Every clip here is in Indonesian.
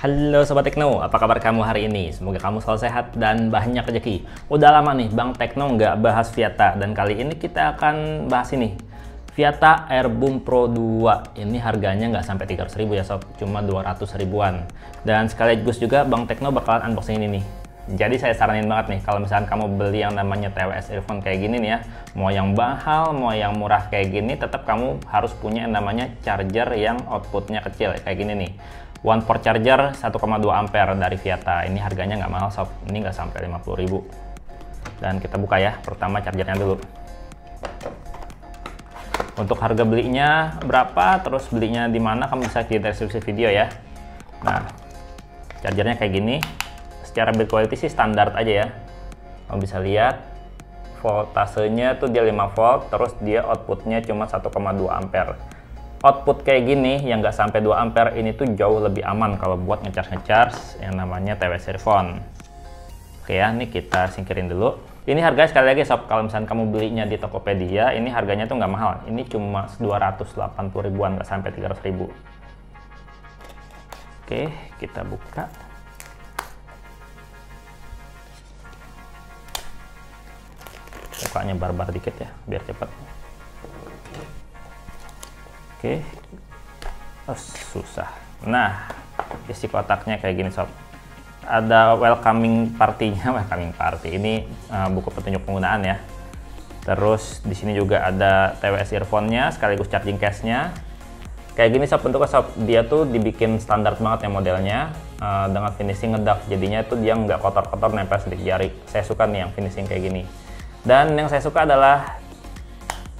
Halo Sobat Tekno, apa kabar kamu hari ini? Semoga kamu selalu sehat dan banyak rezeki. Udah lama nih Bang Tekno nggak bahas Viata, dan kali ini kita akan bahas ini. Viata Airboom Pro 2, ini harganya nggak sampai 300.000 ya sob, cuma 200 ribuan. Dan sekaligus juga Bang Tekno bakalan unboxing ini nih. Jadi saya saranin banget nih, kalau misalkan kamu beli yang namanya TWS earphone kayak gini nih ya, mau yang mahal, mau yang murah kayak gini, tetap kamu harus punya yang namanya charger yang outputnya kecil, kayak gini nih. One port charger 1,2 ampere dari Viata. Ini harganya nggak mahal sob, ini nggak sampai 50.000. Dan kita buka ya, pertama chargernya dulu. Untuk harga belinya berapa, terus belinya di mana, kamu bisa di deskripsi video ya. Nah, chargernya kayak gini. Secara build quality sih standar aja ya. Kamu bisa lihat voltasenya tuh dia 5 volt, terus dia outputnya cuma 1,2 ampere. Output kayak gini yang nggak sampai 2 ampere ini tuh jauh lebih aman kalau buat ngecharge yang namanya TWS earphone. Oke ya, ini kita singkirin dulu. Ini harganya sekali lagi sob, kalau misalnya kamu belinya di Tokopedia, ini harganya tuh nggak mahal. Ini cuma 280 ribuan, nggak sampai 300 ribu. Oke, kita buka. Bukanya barbar dikit ya, biar cepat. Oke, susah. Nah, isi kotaknya kayak gini sob. Ada welcoming party-nya, welcoming party. Ini buku petunjuk penggunaan ya. Terus di sini juga ada TWS earphone-nya sekaligus charging case-nya. Kayak gini sob bentuknya sob. Dia tuh dibikin standar banget ya modelnya, dengan finishing ngedak. Jadinya tuh dia nggak kotor-kotor nempel sidik jari. Saya suka nih yang finishing kayak gini. Dan yang saya suka adalah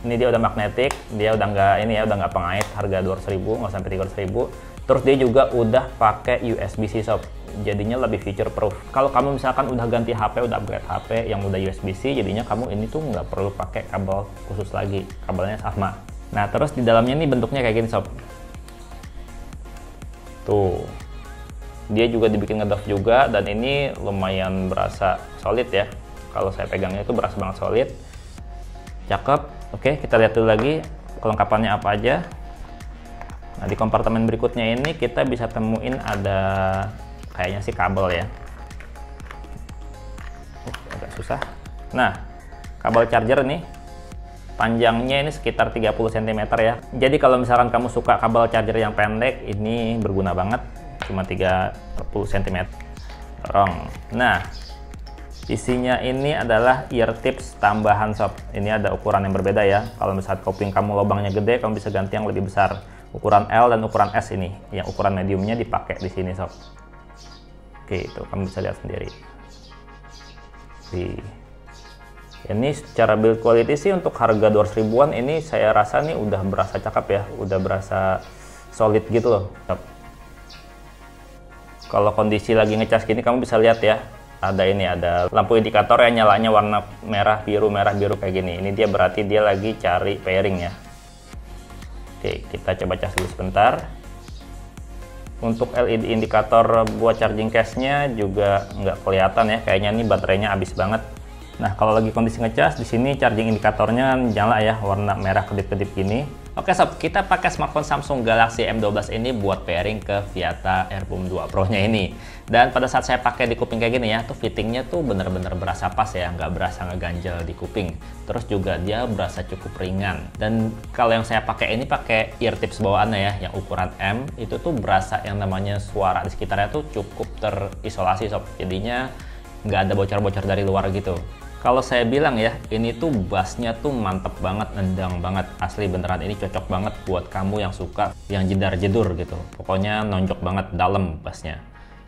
ini dia udah magnetik, dia udah nggak pengait, harga 200.000, nggak sampai 300.000. Terus dia juga udah pakai USB-C sob, jadinya lebih feature proof. Kalau kamu misalkan udah ganti HP, udah upgrade HP yang udah USB-C, jadinya kamu ini tuh nggak perlu pakai kabel khusus lagi, kabelnya sama. Nah terus di dalamnya nih bentuknya kayak gini sob. Tuh, dia juga dibikin ngedok juga, dan ini lumayan berasa solid ya. Kalau saya pegangnya itu berasa banget solid, cakep. Oke, kita lihat dulu lagi kelengkapannya apa aja. Nah, di kompartemen berikutnya ini kita bisa temuin ada kayaknya sih kabel ya. Agak susah. Nah, kabel charger nih panjangnya ini sekitar 30 cm ya. Jadi kalau misalkan kamu suka kabel charger yang pendek, ini berguna banget. Cuma 30 cm. Nah, isinya ini adalah ear tips tambahan sob. Ini ada ukuran yang berbeda ya. Kalau misalnya kuping kamu lubangnya gede, kamu bisa ganti yang lebih besar. Ukuran L dan ukuran S ini. Yang ukuran mediumnya dipakai di sini sob. Oke, itu kamu bisa lihat sendiri. Ini secara build quality sih untuk harga 200 ribuan ini saya rasa nih udah berasa cakep ya. Udah berasa solid gitu loh sob. Kalau kondisi lagi ngecas gini kamu bisa lihat ya. Ada lampu indikator yang nyalanya warna merah biru kayak gini. Ini dia berarti dia lagi cari pairing ya. Oke, kita coba cas dulu sebentar. Untuk LED indikator buat charging case-nya juga nggak kelihatan ya. Kayaknya ini baterainya habis banget. Nah, kalau lagi kondisi ngecas, di sini charging indikatornya nyala ya, warna merah kedip-kedip gini. Oke sob, kita pakai smartphone Samsung Galaxy M12 ini buat pairing ke Viata Airboom 2 Pro-nya ini. Dan pada saat saya pakai di kuping kayak gini ya, tuh fittingnya tuh bener-bener berasa pas ya, nggak berasa ngeganjel di kuping. Terus juga dia berasa cukup ringan. Dan kalau yang saya pakai ini pakai ear tips bawaannya ya, yang ukuran M, itu tuh berasa yang namanya suara di sekitarnya tuh cukup terisolasi sob. Jadinya nggak ada bocor-bocor dari luar gitu. Kalau saya bilang ya, ini tuh bassnya tuh mantep banget, nendang banget. Asli beneran ini cocok banget buat kamu yang suka yang jedar-jedur gitu. Pokoknya nonjok banget dalam bassnya.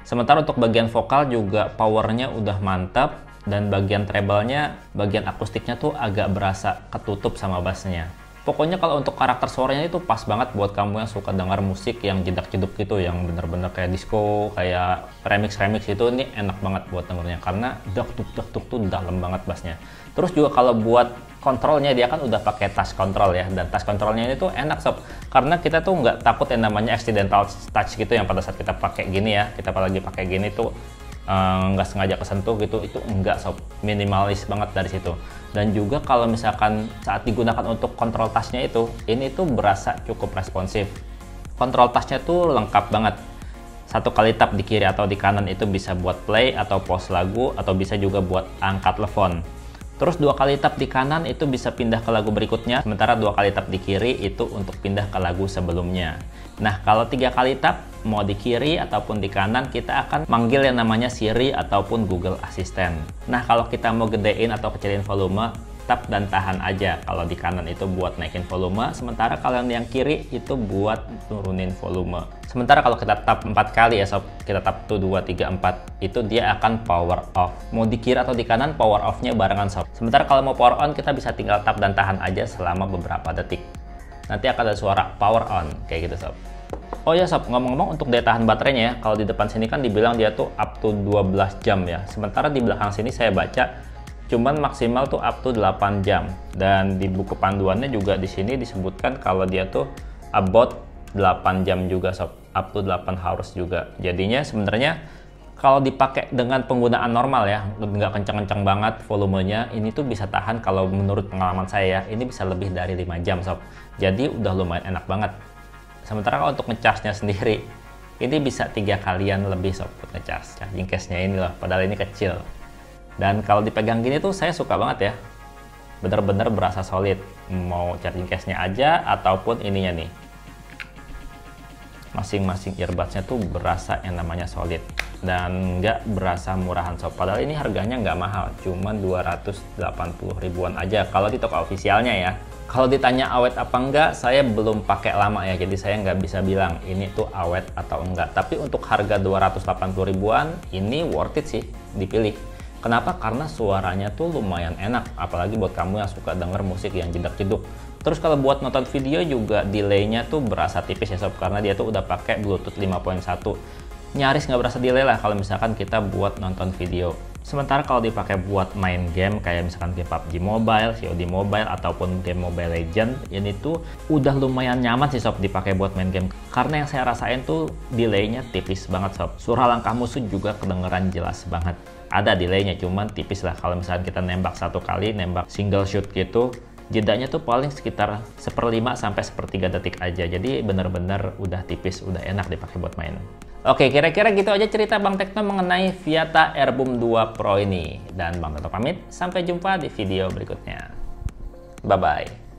Sementara untuk bagian vokal juga powernya udah mantap. Dan bagian treble-nya, bagian akustiknya tuh agak berasa ketutup sama bassnya. Pokoknya kalau untuk karakter suaranya itu pas banget buat kamu yang suka dengar musik yang jedak-jeduk gitu, yang bener-bener kayak disco, kayak remix itu, ini enak banget buat dengernya karena dak-tuk tuh dalam banget bassnya. Terus juga kalau buat kontrolnya dia kan udah pakai touch control ya, dan touch controlnya ini tuh enak sob, karena kita tuh nggak takut yang namanya accidental touch gitu yang pada saat kita pakai gini ya, kita apalagi pakai gini tuh nggak sengaja kesentuh gitu, itu enggak sob, minimalis banget dari situ. Dan juga kalau misalkan saat digunakan untuk kontrol touch-nya itu, ini tuh berasa cukup responsif. Kontrol touch-nya tuh lengkap banget. Satu kali tap di kiri atau di kanan itu bisa buat play atau pause lagu, atau bisa juga buat angkat telepon. Terus 2 kali tap di kanan itu bisa pindah ke lagu berikutnya, sementara 2 kali tap di kiri itu untuk pindah ke lagu sebelumnya. Nah, kalau 3 kali tap, mau di kiri ataupun di kanan, kita akan manggil yang namanya Siri ataupun Google Assistant. Nah, kalau kita mau gedein atau kecilin volume, tap dan tahan aja. Kalau di kanan itu buat naikin volume, sementara kalau yang kiri itu buat nurunin volume. Sementara kalau kita tap 4 kali ya sob, kita tap 1, 2, 3, 4, itu dia akan power off. Mau di kiri atau di kanan, power off-nya barengan sob. Sementara kalau mau power on, kita bisa tinggal tap dan tahan aja selama beberapa detik. Nanti akan ada suara power on, kayak gitu sob. Oh ya sob, ngomong-ngomong untuk daya tahan baterainya ya, kalau di depan sini kan dibilang dia tuh up to 12 jam ya. Sementara di belakang sini saya baca cuman maksimal tuh up to 8 jam. Dan di buku panduannya juga di sini disebutkan kalau dia tuh about 8 jam juga sob, up to 8 hours juga. Jadinya sebenarnya kalau dipakai dengan penggunaan normal ya, nggak kencang-kencang banget volumenya, ini tuh bisa tahan, kalau menurut pengalaman saya ya, ini bisa lebih dari 5 jam sob. Jadi udah lumayan enak banget. Sementara kalau untuk ngecasnya sendiri, ini bisa 3 kalian lebih sob buat ngecas. Charging case-nya ini loh, padahal ini kecil. Dan kalau dipegang gini tuh saya suka banget ya, bener-bener berasa solid. Mau charging case-nya aja ataupun ininya nih, masing-masing earbuds-nya tuh berasa yang namanya solid dan nggak berasa murahan sob. Padahal ini harganya nggak mahal, cuman 280 ribuan aja kalau di toko ofisialnya ya. Kalau ditanya awet apa enggak, saya belum pakai lama ya, jadi saya nggak bisa bilang ini tuh awet atau enggak. Tapi untuk harga 280 ribuan, ini worth it sih dipilih. Kenapa? Karena suaranya tuh lumayan enak, apalagi buat kamu yang suka denger musik yang jedak-jeduk. Terus kalau buat nonton video juga delay-nya tuh berasa tipis ya sob, karena dia tuh udah pakai Bluetooth 5.1. Nyaris nggak berasa delay lah kalau misalkan kita buat nonton video. Sementara kalau dipakai buat main game kayak misalkan game PUBG Mobile, COD Mobile, ataupun game Mobile Legends, ini tuh udah lumayan nyaman sih sob dipakai buat main game. Karena yang saya rasain tuh delay-nya tipis banget sob. Suara langkah musuh juga kedengeran jelas banget. Ada delay-nya, cuman tipis lah. Kalau misalkan kita nembak 1 kali, nembak single shoot gitu, jedanya tuh paling sekitar 1/5 sampai 1/3 detik aja. Jadi bener-bener udah tipis, udah enak dipakai buat main. Oke, kira-kira gitu aja cerita Bang Tekno mengenai Viata Airboom 2 Pro ini. Dan Bang Tekno pamit, sampai jumpa di video berikutnya. Bye-bye.